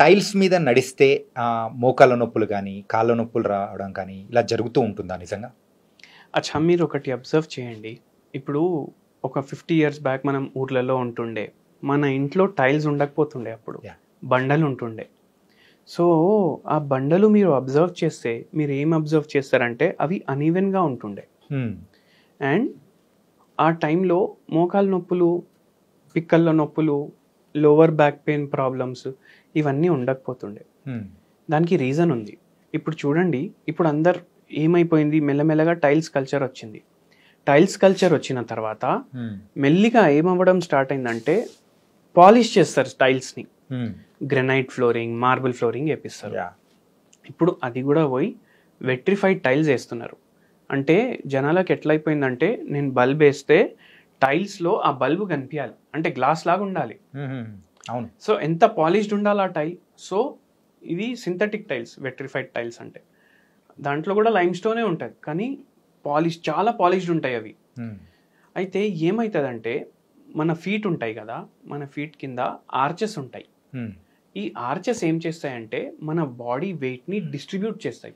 Tiles మీద నడిస్తే మోకాళ్ళ నొప్పులు గానీ, కాళ్ళ నొప్పులు రావడం కానీ ఇలా జరుగుతూ ఉంటుందా నిజంగా? అచ్చా మీరు ఒకటి అబ్జర్వ్ చేయండి. ఇప్పుడు ఒక 50 ఇయర్స్ బ్యాక్ మనం ఊర్లలో ఉంటుండే. మన ఇంట్లో టైల్స్ ఉండకపోతుండే అప్పుడు. యాహ్! బండలు ఉంటుండే. సో, ఆ బండలు మీరు అబ్జర్వ్ చేస్తే మీరు ఏం అబ్జర్వ్ చేస్తారంటే అవి అనీవెన్‌గా ఉంటుండే. హ్మ్. అండ్ ఆ టైంలో మోకాళ్ళ నొప్పులు, పిక్కళ్ళ నొప్పులు, లోవర్ బ్యాక్ పెయిన్ ప్రాబ్లమ్స్ ఇవన్నీ ఉండకపోతుండే. హ్మ్. దానికి రీజన్ ఉంది. ఇప్పుడు చూడండి, ఇప్పుడు అందరు ఏమైపోయింది మెల్లమెల్లగా టైల్స్ కల్చర్ వచ్చింది. టైల్స్ కల్చర్ వచ్చిన తర్వాత హ్మ్. మెల్లిగా ఏమవ్వడం స్టార్ట్ అయిందంటే పాలిష్ చేస్తారు టైల్స్‌ని. Hmm. Granite flooring, marble flooring ఏపిస్తారు. యాహ్! ఇప్పుడు అది కూడా పోయి వెట్రిఫైడ్ టైల్స్ ఏస్తున్నారు. అంటే జనాలకు ఎట్లయిపోయిందంటే నేను బల్బ్ ఏస్తే టైల్స్‌లో ఆ బల్బ్ కనిపియాలి. అంటే గ్లాస్ లాగా ఉండాలి. హుహు. అవును. సో ఎంత పాలిష్డ్ ఉండాలి ఆ టైల్. సో ఇది సింథటిక్ టైల్స్, వెట్రిఫైడ్ టైల్స్ అంటే. దాంట్లో కూడా లైమ్ స్టోనే ఉంటది. కానీ చాలా పాలిష్డ్ ఉంటాయి అవి. హ్మ్. అయితే ఏమైతదంటే మన ఫీట్ ఉంటాయి కదా! మన ఫీట్ కింద ఆర్చెస్ ఉంటాయి. హ్మ్. ఈ ఆర్చెస్ ఏం చేస్తాయంటే మన బాడీ వెయిట్‌ని డిస్ట్రిబ్యూట్ చేస్తాయి.